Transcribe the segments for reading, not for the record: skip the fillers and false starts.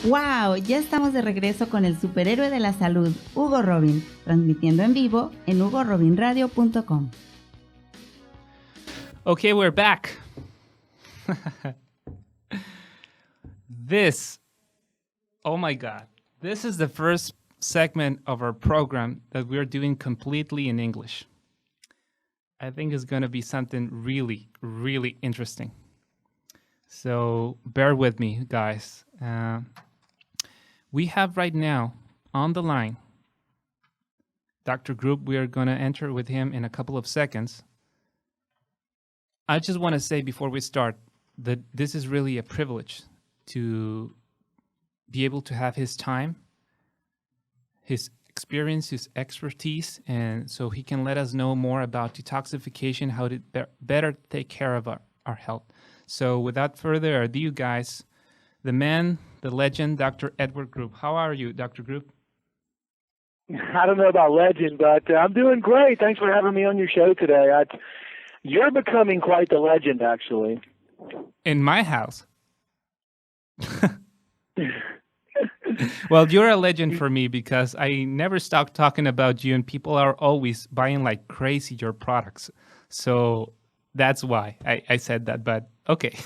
¡Wow! Ya estamos de regreso con el superhéroe de la salud, Hugo Robin, transmitiendo en vivo en hugorobinradio.com. Okay, we're back. Oh my God, this is the first segment of our program that we're doing completely in English. I think it's going to be something really, really interesting. So bear with me, guys. We have right now on the line Dr. Group. We are going to enter with him in a couple of seconds. I just want to say before we start that this is really a privilege to be able to have his time, his experience, his expertise, and so he can let us know more about detoxification, how to better take care of our health. So without further ado, guys, the man, the legend, Dr. Edward Group. How are you, Dr. Group? I don't know about legend, but I'm doing great. Thanks for having me on your show today. You're becoming quite the legend, actually. In my house. Well, you're a legend for me because I never stop talking about you and people are always buying like crazy your products. So that's why I said that, but okay.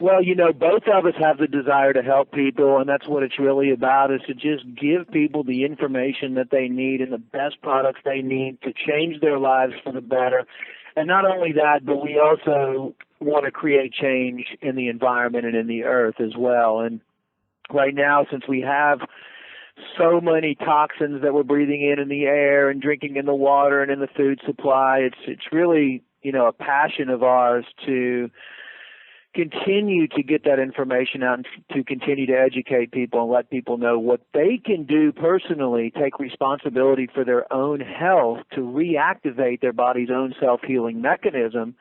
Well, both of us have the desire to help people, and that's what it's really about, is to just give people the information that they need and the best products they need to change their lives for the better. And not only that, but we also want to create change in the environment and in the earth as well. And right now, since we have so many toxins that we're breathing in the air and drinking in the water and in the food supply, it's really, a passion of ours to continue to get that information out and to continue to educate people and let people know what they can do personally, take responsibility for their own health to reactivate their body's own self-healing mechanism,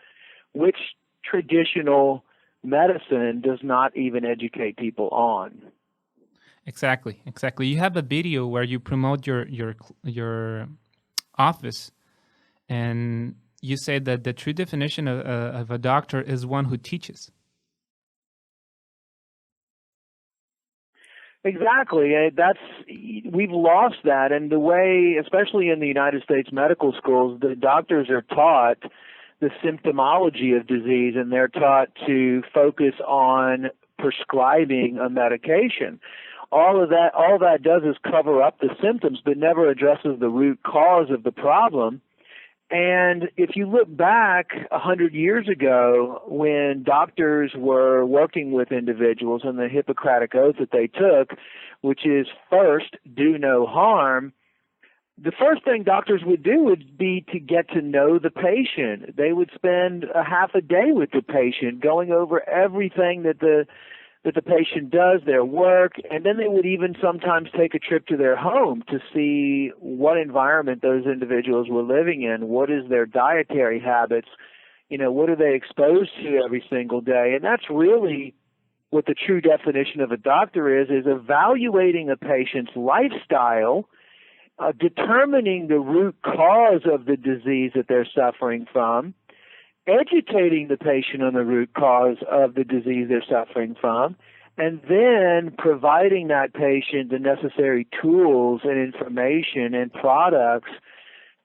which traditional medicine does not even educate people on. Exactly. You have a video where you promote your office, and you say that the true definition of a doctor is one who teaches. Exactly. We've lost that, and the way, especially in the United States medical schools, the doctors are taught the symptomology of disease, and they're taught to focus on prescribing a medication. All that does is cover up the symptoms, but never addresses the root cause of the problem. And if you look back 100 years ago, when doctors were working with individuals and the Hippocratic oath that they took, which is first, do no harm, the first thing doctors would do would be to get to know the patient. They would spend a half a day with the patient, going over everything that the patient does, their work, and then they would even sometimes take a trip to their home to see what environment those individuals were living in, what is their dietary habits, what are they exposed to every single day. And that's really what the true definition of a doctor is evaluating a patient's lifestyle, determining the root cause of the disease that they're suffering from, educating the patient on the root cause of the disease they're suffering from, and then providing that patient the necessary tools and information and products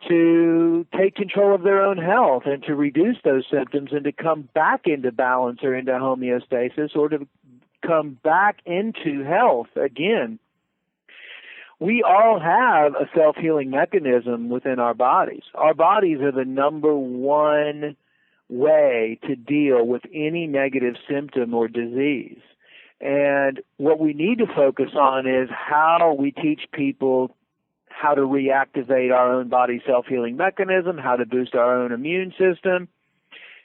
to take control of their own health and to reduce those symptoms and to come back into balance or into homeostasis or to come back into health again. We all have a self-healing mechanism within our bodies. Our bodies are the number one way to deal with any negative symptom or disease. And what we need to focus on is how we teach people how to reactivate our own body self-healing mechanism, how to boost our own immune system,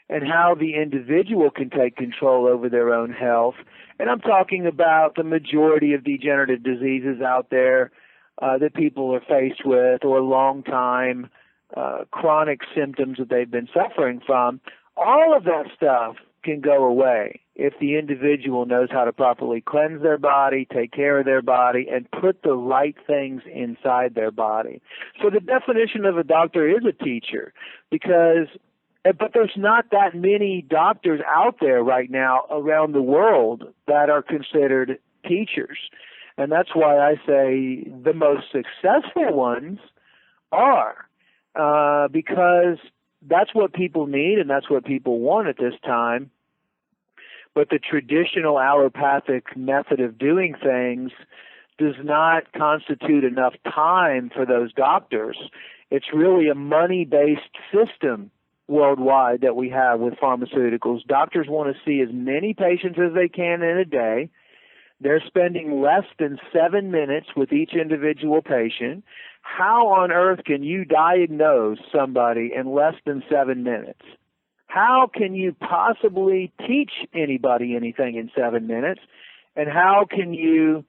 and how the individual can take control over their own health. And I'm talking about the majority of degenerative diseases out there that people are faced with, or long-time chronic symptoms that they've been suffering from. All of that stuff can go away if the individual knows how to properly cleanse their body, take care of their body, and put the right things inside their body. So the definition of a doctor is a teacher, because But there's not that many doctors out there right now around the world that are considered teachers. And that's why I say the most successful ones are, because that's what people need and that's what people want at this time. But the traditional allopathic method of doing things does not constitute enough time for those doctors. It's really a money-based system worldwide that we have with pharmaceuticals. Doctors want to see as many patients as they can in a day. They're spending less than 7 minutes with each individual patient. How on earth can you diagnose somebody in less than 7 minutes? How can you possibly teach anybody anything in 7 minutes? And how can you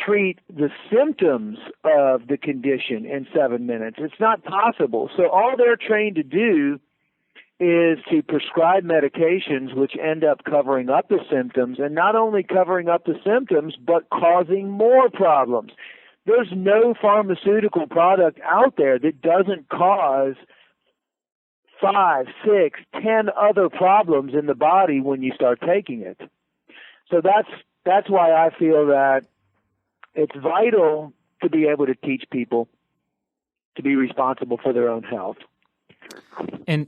treat the symptoms of the condition in 7 minutes? It's not possible. So all they're trained to do is to prescribe medications which end up covering up the symptoms, and not only covering up the symptoms, but causing more problems. There's no pharmaceutical product out there that doesn't cause 5, 6, 10 other problems in the body when you start taking it. So that's why I feel that it's vital to be able to teach people to be responsible for their own health. And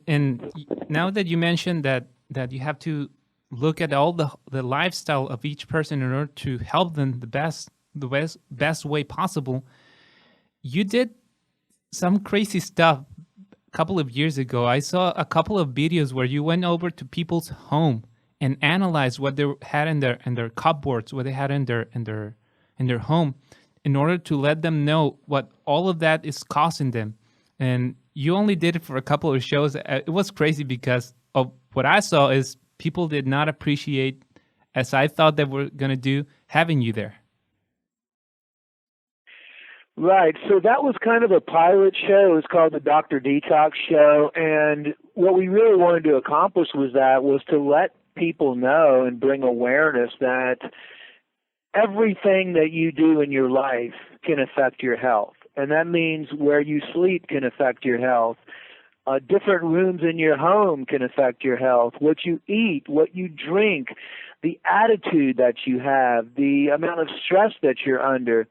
now that you mentioned that you have to look at all the lifestyle of each person in order to help them the best way possible, you did some crazy stuff a couple of years ago. I saw a couple of videos where you went over to people's home and analyzed what they had in their cupboards, what they had in their home, in order to let them know what all of that is costing them. And you only did it for a couple of shows. It was crazy because of what I saw is people did not appreciate, as I thought they were going to do, having you there. Right. So that was kind of a pilot show. It was called the Dr. Detox Show. And what we really wanted to accomplish was to let people know and bring awareness that everything that you do in your life can affect your health. And that means where you sleep can affect your health. Different rooms in your home can affect your health. What you eat, what you drink, the attitude that you have, the amount of stress that you're under.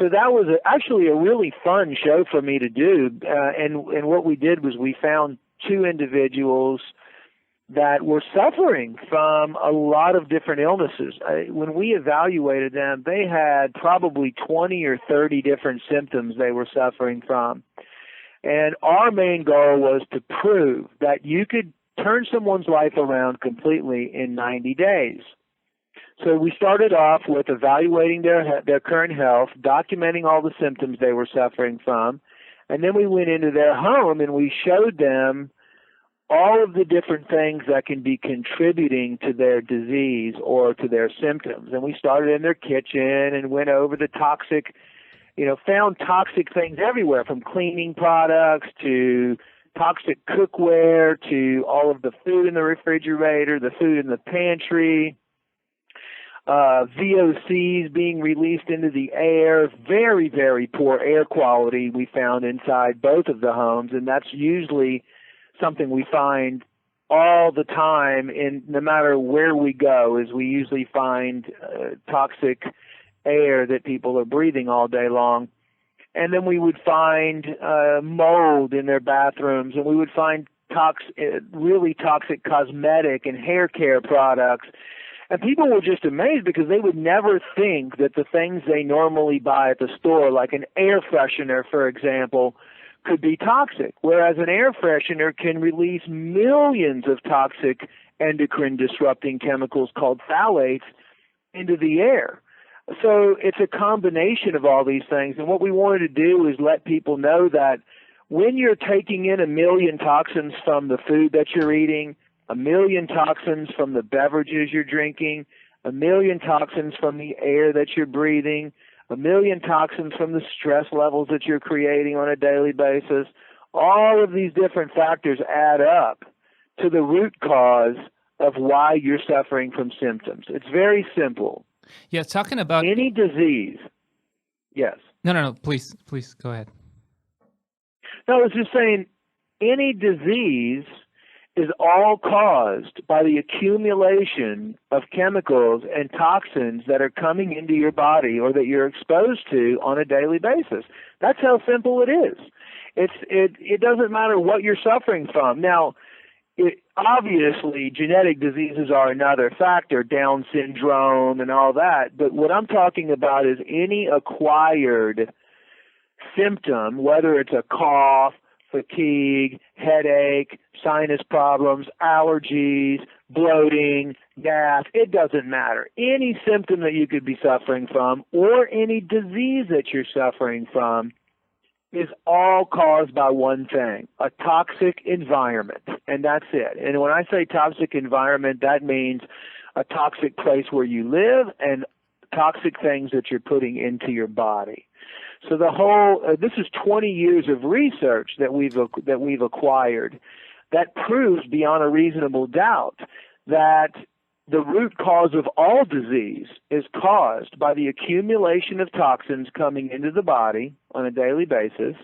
So that was actually a really fun show for me to do. And what we did was we found 2 individuals that were suffering from a lot of different illnesses. When we evaluated them, they had probably 20 or 30 different symptoms they were suffering from. And our main goal was to prove that you could turn someone's life around completely in 90 days. So we started off with evaluating their current health, documenting all the symptoms they were suffering from, and then we went into their home and we showed them all of the different things that can be contributing to their disease or to their symptoms. And we started in their kitchen and went over the toxic, found toxic things everywhere, from cleaning products to toxic cookware to all of the food in the refrigerator, the food in the pantry, VOCs being released into the air, very, very poor air quality we found inside both of the homes, and that's usually something we find all the time, in no matter where we go, is we usually find toxic air that people are breathing all day long. And then we would find mold in their bathrooms, and we would find really toxic cosmetic and hair care products. And people were just amazed because they would never think that the things they normally buy at the store, like an air freshener, for example, could be toxic, whereas an air freshener can release millions of toxic endocrine disrupting chemicals called phthalates into the air. So it's a combination of all these things. And what we wanted to do is let people know that when you're taking in 1 million toxins from the food that you're eating, 1 million toxins from the beverages you're drinking, 1 million toxins from the air that you're breathing, 1 million toxins from the stress levels that you're creating on a daily basis, all of these different factors add up to the root cause of why you're suffering from symptoms. It's very simple. Yeah, talking about any disease. Yes. No. Please go ahead. No, I was just saying, any disease is all caused by the accumulation of chemicals and toxins that are coming into your body or that you're exposed to on a daily basis. That's how simple it is. It doesn't matter what you're suffering from. Now, obviously, genetic diseases are another factor, Down syndrome and all that, but what I'm talking about is any acquired symptom, whether it's a cough, fatigue, headache, sinus problems, allergies, bloating, gas, it doesn't matter. Any symptom that you could be suffering from or any disease that you're suffering from is all caused by one thing, a toxic environment, and that's it. And when I say toxic environment, that means a toxic place where you live and toxic things that you're putting into your body. So the whole this is 20 years of research that we've acquired that proves beyond a reasonable doubt that the root cause of all disease is caused by the accumulation of toxins coming into the body on a daily basis,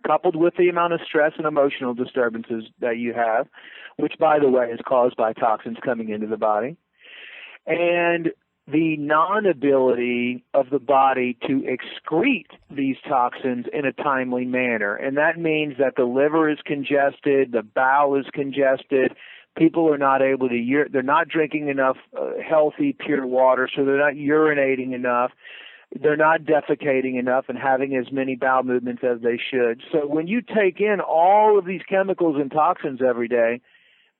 coupled with the amount of stress and emotional disturbances that you have, which, by the way, is caused by toxins coming into the body, and the non-ability of the body to excrete these toxins in a timely manner. And that means that the liver is congested, the bowel is congested, people are not able to, they're not drinking enough healthy, pure water, so they're not urinating enough, they're not defecating enough and having as many bowel movements as they should. So when you take in all of these chemicals and toxins every day,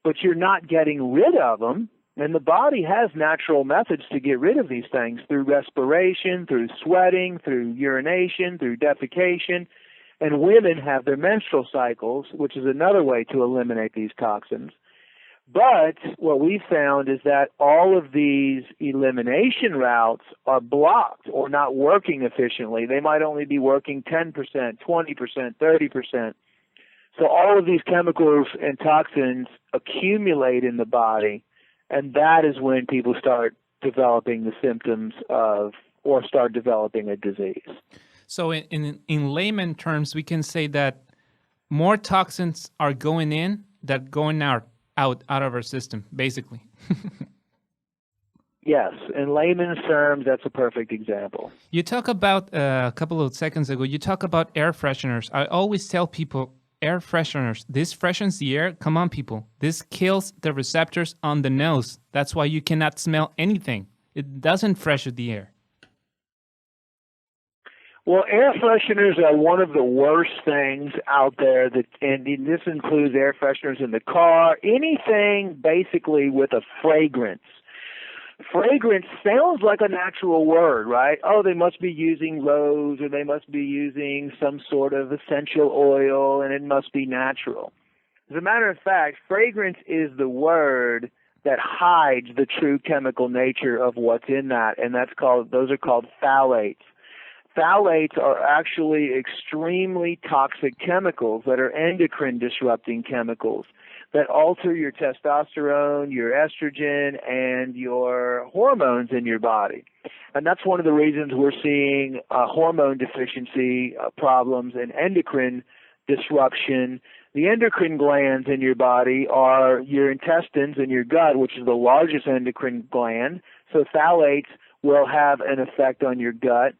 but you're not getting rid of them, and the body has natural methods to get rid of these things through respiration, through sweating, through urination, through defecation. And women have their menstrual cycles, which is another way to eliminate these toxins. But what we found is that all of these elimination routes are blocked or not working efficiently. They might only be working 10%, 20%, 30%. So all of these chemicals and toxins accumulate in the body, and that is when people start developing the symptoms of or start developing a disease. So in layman terms, we can say that more toxins are going in than going out of our system, basically. Yes, in layman's terms, that's a perfect example. You talk about, a couple of seconds ago, you talk about air fresheners. I always tell people, air fresheners, this freshens the air. Come on, people. This kills the receptors on the nose. That's why you cannot smell anything. It doesn't freshen the air. Well, air fresheners are one of the worst things out there, and this includes air fresheners in the car, anything basically with a fragrance. Fragrance sounds like a natural word, right? Oh, they must be using rose, or they must be using some sort of essential oil, and it must be natural. As a matter of fact, fragrance is the word that hides the true chemical nature of what's in that, and those are called phthalates. Phthalates are actually extremely toxic chemicals that are endocrine disrupting chemicals that alter your testosterone, your estrogen, and your hormones in your body. And that's one of the reasons we're seeing hormone deficiency problems and endocrine disruption. The endocrine glands in your body are your intestines and your gut, which is the largest endocrine gland. So phthalates will have an effect on your gut.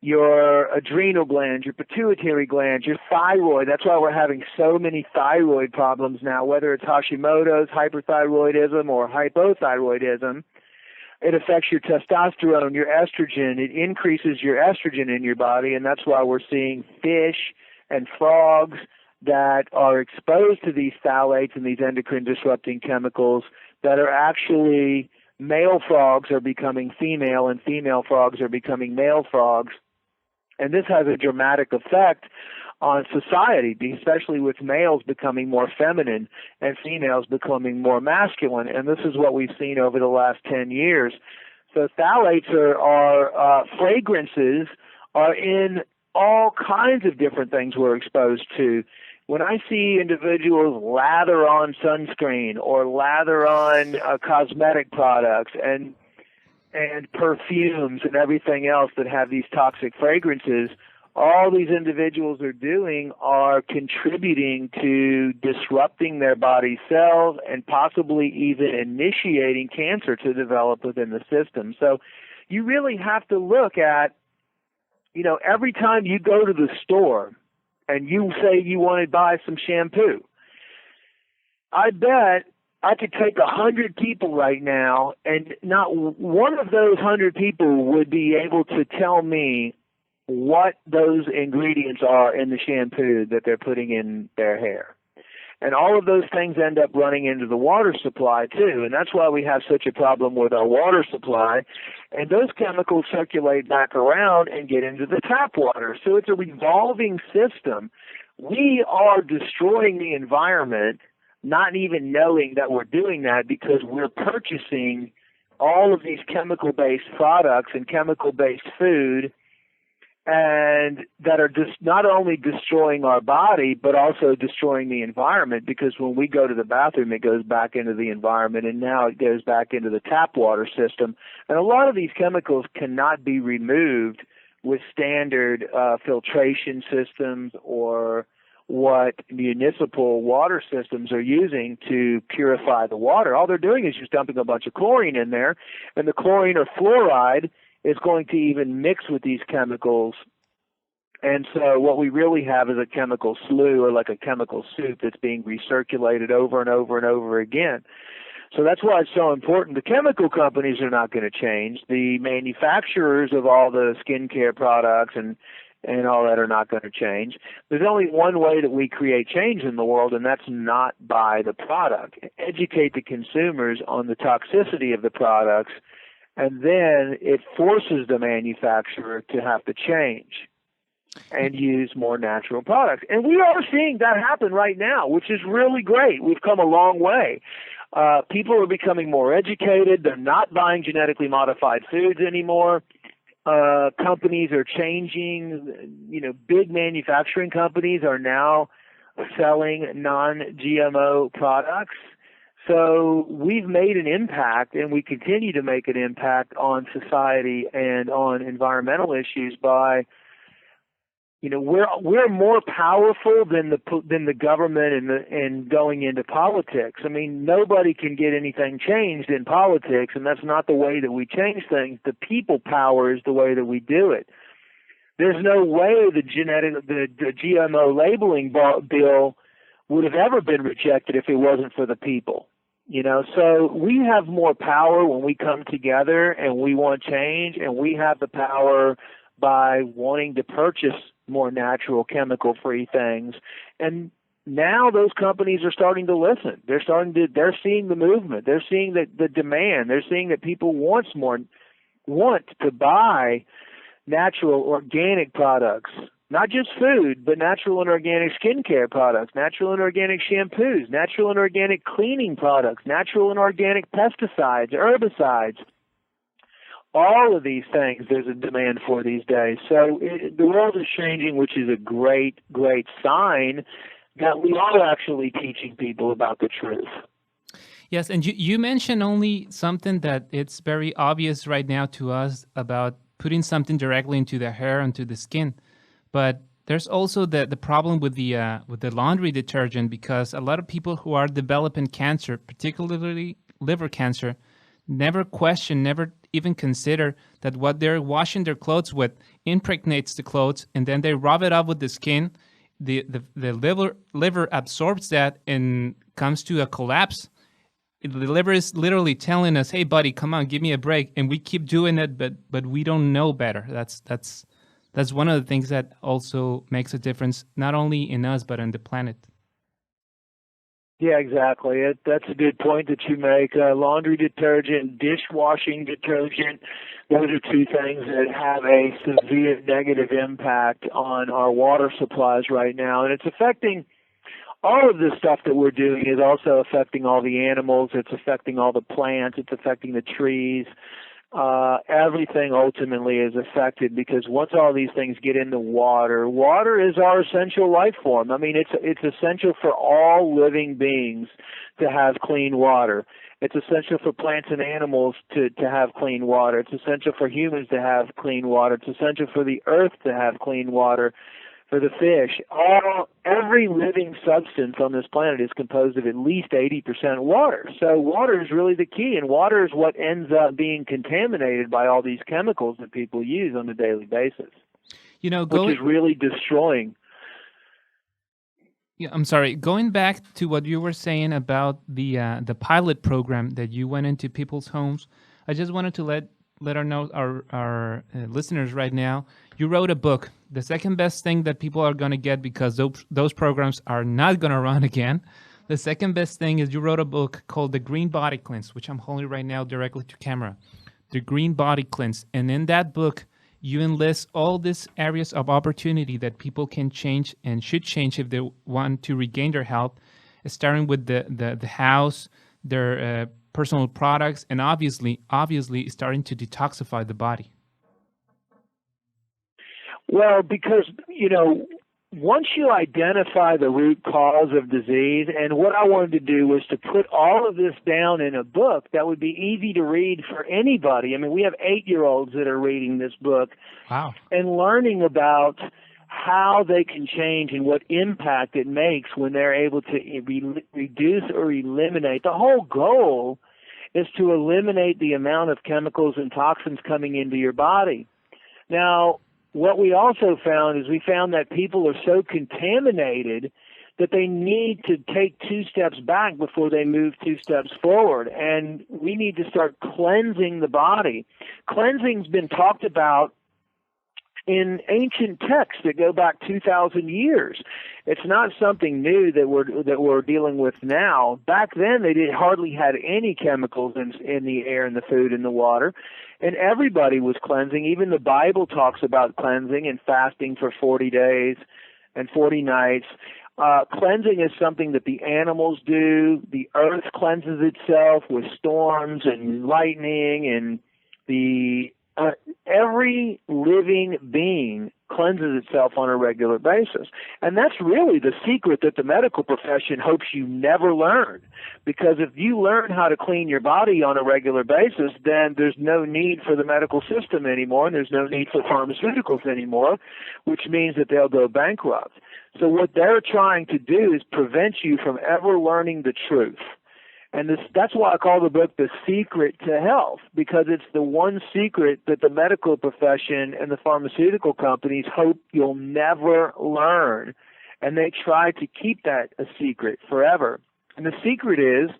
Your adrenal glands, your pituitary glands, your thyroid. That's why we're having so many thyroid problems now, whether it's Hashimoto's, hyperthyroidism, or hypothyroidism. It affects your testosterone, your estrogen. It increases your estrogen in your body, and that's why we're seeing fish and frogs that are exposed to these phthalates and these endocrine disrupting chemicals that are actually male frogs are becoming female and female frogs are becoming male frogs. And this has a dramatic effect on society, especially with males becoming more feminine and females becoming more masculine. And this is what we've seen over the last 10 years. So phthalates are fragrances are in all kinds of different things we're exposed to. When I see individuals lather on sunscreen or lather on cosmetic products and perfumes and everything else that have these toxic fragrances, all these individuals are doing are contributing to disrupting their body cells and possibly even initiating cancer to develop within the system. So you really have to look at, every time you go to the store and you say you want to buy some shampoo, I bet I could take 100 people right now, and not one of those 100 people would be able to tell me what those ingredients are in the shampoo that they're putting in their hair. And all of those things end up running into the water supply too, and that's why we have such a problem with our water supply. And those chemicals circulate back around and get into the tap water. So it's a revolving system. We are destroying the environment, not even knowing that we're doing that, because we're purchasing all of these chemical-based products and chemical-based food, and that are just not only destroying our body, but also destroying the environment, because when we go to the bathroom, it goes back into the environment, and now it goes back into the tap water system. And a lot of these chemicals cannot be removed with standard filtration systems or what municipal water systems are using to purify the water. All they're doing is just dumping a bunch of chlorine in there, and the chlorine or fluoride is going to even mix with these chemicals. And so what we really have is a chemical slough, or like a chemical soup that's being recirculated over and over and over again. So that's why it's so important. The chemical companies are not going to change. The manufacturers of all the skincare products and all that are not going to change. There's only one way that we create change in the world, and that's not by the product. Educate the consumers on the toxicity of the products, and then it forces the manufacturer to have to change and use more natural products. And we are seeing that happen right now, which is really great. We've come a long way. People are becoming more educated. They're not buying genetically modified foods anymore. Companies are changing. Big manufacturing companies are now selling non-GMO products. So we've made an impact, and we continue to make an impact on society and on environmental issues by, we're more powerful than the government and going into politics. I mean, nobody can get anything changed in politics, and that's not the way that we change things. The people power is the way that we do it. There's no way the GMO labeling bill would have ever been rejected if it wasn't for the people. So we have more power when we come together and we want change, and we have the power by wanting to purchase more natural, chemical-free things. And now those companies are starting to listen. They're seeing the movement. They're seeing the demand. They're seeing that people want to buy natural, organic products. Not just food, but natural and organic skincare products, natural and organic shampoos, natural and organic cleaning products, natural and organic pesticides, herbicides. All of these things there's a demand for these days. So the world is changing, which is a great, great sign that we are actually teaching people about the truth. Yes, and you mentioned only something that it's very obvious right now to us about putting something directly into the hair, into the skin. But there's also the problem with the laundry detergent, because a lot of people who are developing cancer, particularly liver cancer, never even consider that what they're washing their clothes with impregnates the clothes, and then they rub it up with the skin. The liver absorbs that and comes to a collapse. The liver is literally telling us, "Hey, buddy, come on, give me a break," and we keep doing it, but we don't know better. That's one of the things that also makes a difference, not only in us, but on the planet. Yeah, exactly. That's a good point that you make. Laundry detergent, dishwashing detergent, those are two things that have a severe negative impact on our water supplies right now. And it's affecting all of this stuff that we're doing is also affecting all the animals. It's affecting all the plants. It's affecting the trees. Everything ultimately is affected, because once all these things get into water is our essential life form. I mean, it's essential for all living beings to have clean water. It's essential for plants and animals to have clean water. It's essential for humans to have clean water. It's essential for the earth to have clean water, for the fish. Every living substance on this planet is composed of at least 80% water. So water is really the key, and water is what ends up being contaminated by all these chemicals that people use on a daily basis, You know, which is really destroying. Yeah, I'm sorry. Going back to what you were saying about the pilot program that you went into people's homes, I just wanted to let our listeners right now. You wrote a book. The second best thing that people are going to get, because those programs are not going to run again. The second best thing is you wrote a book called The Green Body Cleanse, which I'm holding right now directly to camera. The Green Body Cleanse, and in that book, you enlist all these areas of opportunity that people can change and should change if they want to regain their health, starting with the house, their personal products, and obviously starting to detoxify the body. Well, because, once you identify the root cause of disease, and what I wanted to do was to put all of this down in a book that would be easy to read for anybody. I mean, we have 8-year-olds that are reading this book. Wow. And learning about how they can change and what impact it makes when they're able to reduce or eliminate. The whole goal is to eliminate the amount of chemicals and toxins coming into your body. Now, what we also found is we found that people are so contaminated that they need to take 2 steps back before they move 2 steps forward. And we need to start cleansing the body. Cleansing's been talked about in ancient texts that go back 2,000 years. It's not something new that we're dealing with now. Back then, they hardly had any chemicals in the air and the food and the water, and everybody was cleansing. Even the Bible talks about cleansing and fasting for 40 days and 40 nights. Cleansing is something that the animals do. The earth cleanses itself with storms and lightning, and every living being cleanses itself on a regular basis. And that's really the secret that the medical profession hopes you never learn. Because if you learn how to clean your body on a regular basis, then there's no need for the medical system anymore, and there's no need for pharmaceuticals anymore, which means that they'll go bankrupt. So what they're trying to do is prevent you from ever learning the truth. And that's why I call the book The Secret to Health, because it's the one secret that the medical profession and the pharmaceutical companies hope you'll never learn. And they try to keep that a secret forever. And the secret is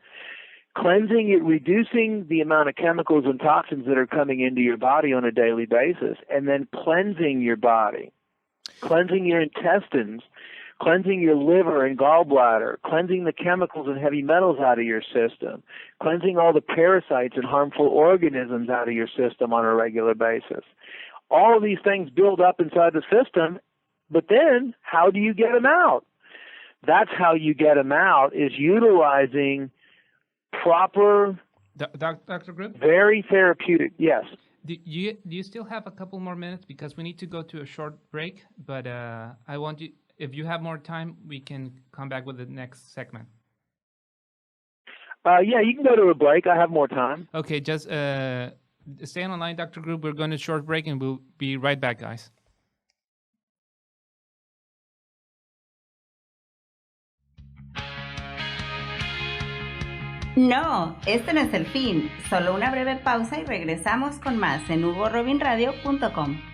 cleansing it, reducing the amount of chemicals and toxins that are coming into your body on a daily basis, and then cleansing your body, cleansing your intestines, cleansing your liver and gallbladder, cleansing the chemicals and heavy metals out of your system, cleansing all the parasites and harmful organisms out of your system on a regular basis. All of these things build up inside the system, but then how do you get them out? That's how you get them out, is utilizing proper, Dr. Group? Very therapeutic, yes. Do you still have a couple more minutes? Because we need to go to a short break, but I want you... If you have more time, we can come back with the next segment. Yeah, you can go to a break. I have more time. Okay, just stay on the line, Dr. Group. We're going to short break, and we'll be right back, guys. No, este no es el fin. Solo una breve pausa y regresamos con más en hugorobinradio.com.